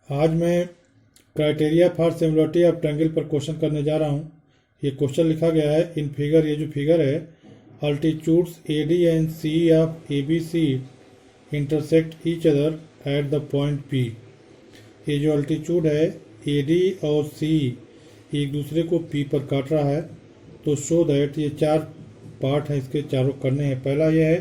आज मैं criteria for similarity of triangle पर क्वेश्चन करने जा रहा हूँ। ये क्वेश्चन लिखा गया है इन फिगर। ये जो फिगर है, altitudes A D and C of A B C intersect each other at the point P. ये जो अल्टीट्यूड है ए डी और सी एक दूसरे को पी पर काट रहा है। तो शो दैट ये चार पार्ट हैं, इसके चारों करने हैं। पहला यह है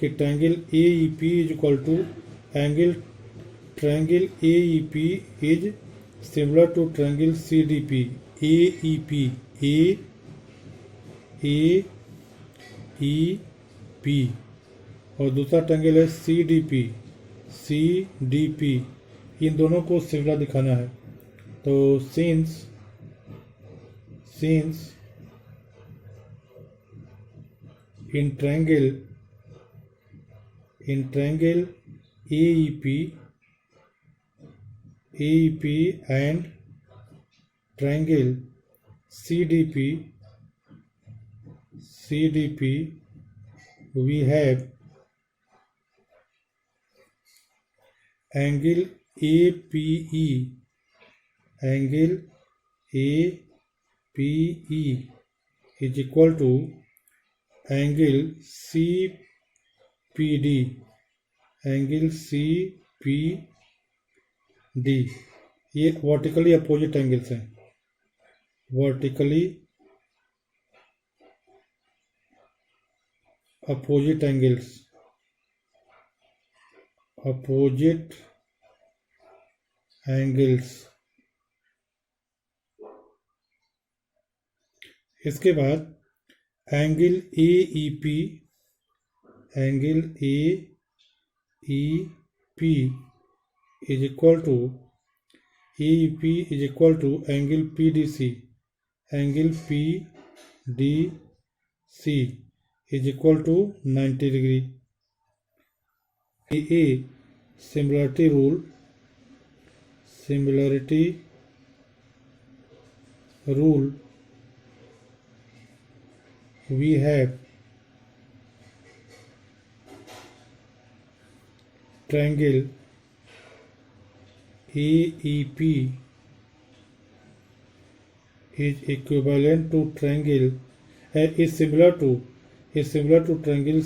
कि triangle A E P is equal to angle triangle AEP is similar to triangle CDP. AEP AEP और दूसरा ट्रायंगल है CDP। इन दोनों को सिमिलर दिखाना है। तो since in triangle AEP and triangle CDP we have angle APE is equal to angle CPD। ये vertically opposite angles हैं। Vertically opposite angles. इसके बाद angle AEP is equal to angle PDC is equal to 90 degree। A similarity rule we have triangle AEP is equivalent to triangle is similar to triangle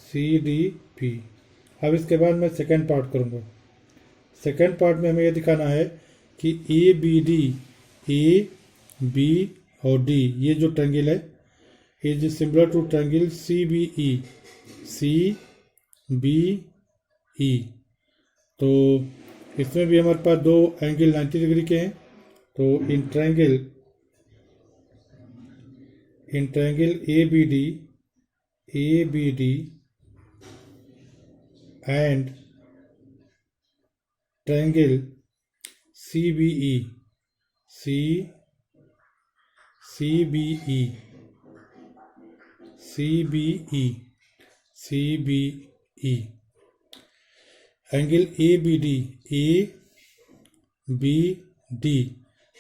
CDP। अब इसके बाद मैं second part करूँगा। Second part में हमें यह दिखाना है कि ए बी और डी ये जो ट्रायंगल है is similar to triangle CBE। तो इसमें भी हमारे पास दो एंगल 90 डिग्री के हैं। तो in triangle ABD and triangle CBE angle ABD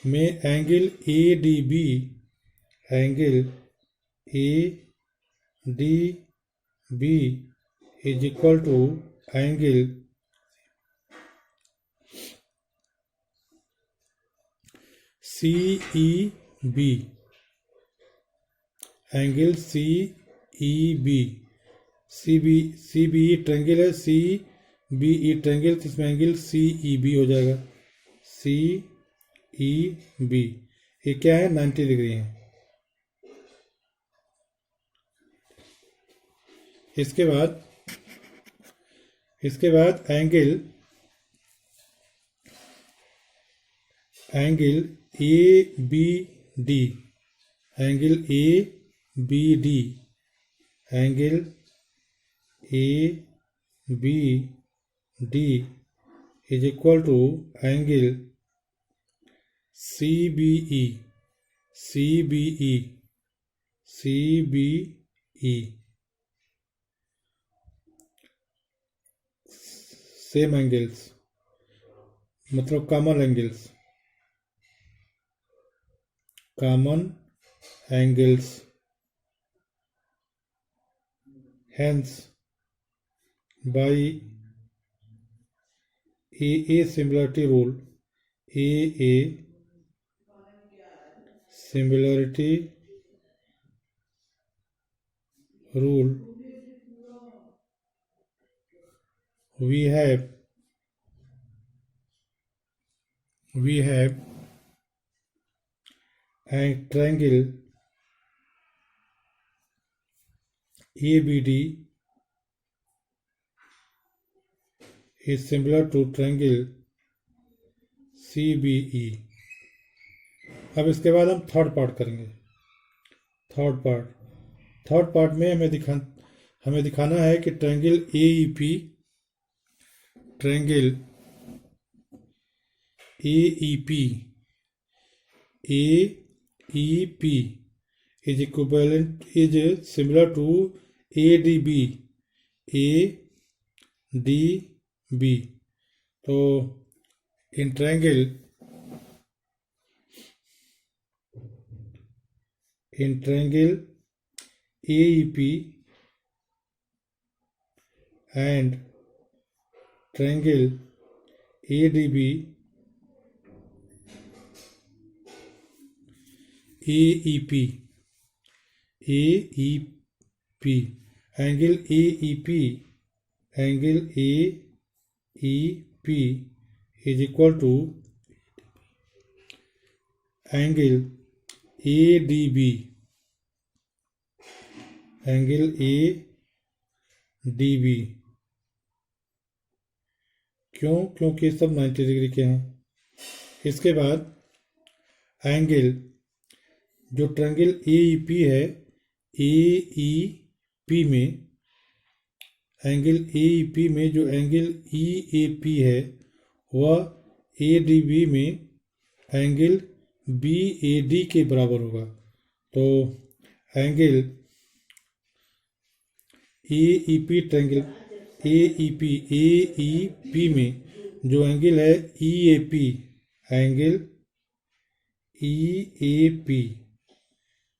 में angle ADB is equal to angle CEB। CBE triangle है, CBE ट्रायंगल, इसमें एंगल CEB हो जाएगा। CEB ये क्या है, 90 डिग्री है। इसके बाद एंगल ABD इज equal to angle CBE। Same angles मतलब common angles. Hence by AA similarity rule, AA similarity rule, we have a triangle ABD is similar to triangle CBE. अब इसके बाद हम थर्ड पार्ट करेंगे। थर्ड पार्ट में हमें दिखाना है कि triangle AEP is similar to ADB. तो in triangle AEP and triangle ADB, AEP, angle AEP is equal to angle ADB, क्यों? क्योंकि सब 90 डिग्री के हैं। इसके बाद एंगल जो ट्रायंगल AEP है, AEP में एंगल AEP में जो एंगल EAP है वह ADB में एंगल BAD के बराबर होगा। तो एंगल AEP ट्रायंगल AEP में जो एंगल है angle EAP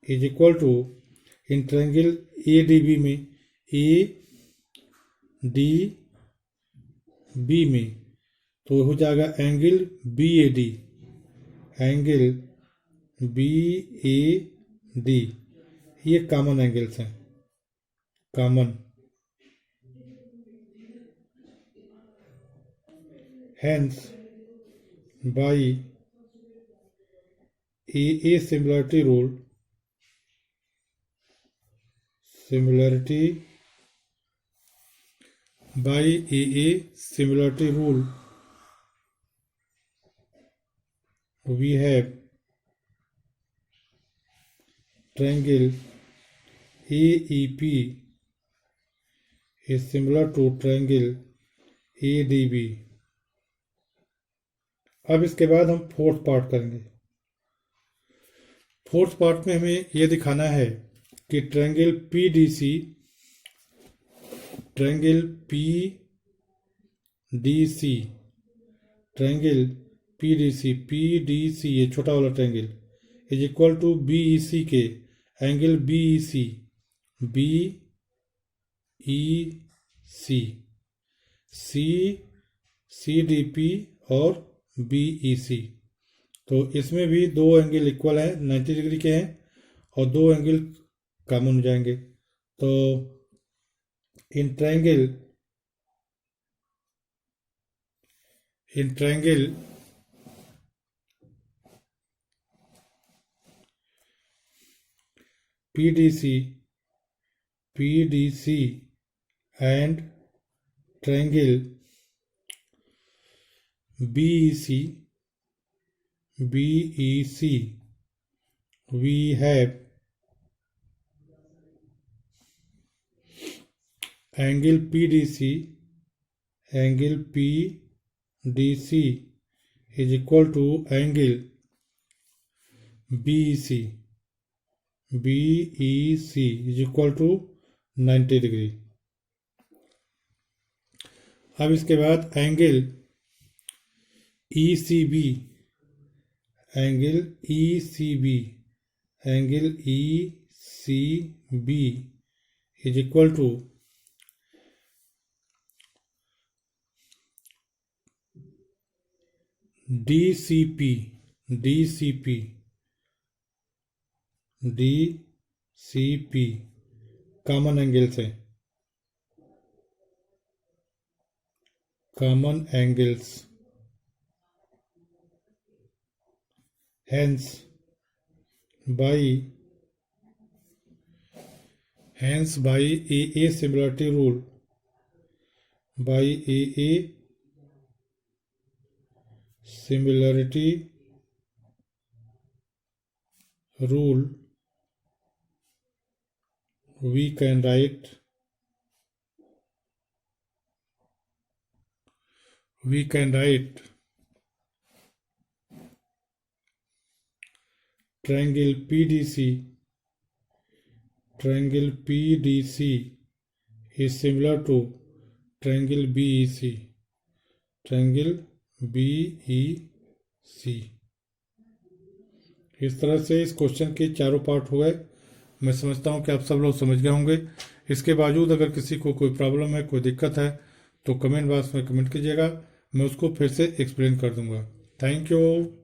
is equal to in triangle ADB में ADB में तो हो जाएगा एंगल BAD, ये कॉमन एंगल्स हैं, common. Hence, by AA similarity rule, we have triangle AEP is similar to triangle ADB. अब इसके बाद हम फोर्थ पार्ट करेंगे। फोर्थ पार्ट में हमें यह दिखाना है कि ट्रायंगल PDC ये छोटा वाला triangle is equal to BEC के एंगल BEC CDP और BEC। तो इसमें भी दो एंगल इक्वल हैं, 90 डिग्री के हैं और दो एंगल कॉमन हो जाएंगे। तो in triangle PDC and triangle BEC, we have angle PDC is equal to angle BEC is equal to 90 degree. अब इसके बाद angle ECB is equal to DCP common angles है, common angles. hence by AA similarity rule, by AA similarity rule, we can write triangle PDC is similar to triangle BEC, इस तरह से इस question के चारों पार्ट हो गए। मैं समझता हूं कि आप सब लोग समझ गए होंगे। इसके बावजूद अगर किसी को कोई प्रॉब्लम है, कोई दिक्कत है, तो कमेंट बॉक्स में कमेंट कीजिएगा, मैं उसको फिर से एक्सप्लेन कर दूंगा। Thank you.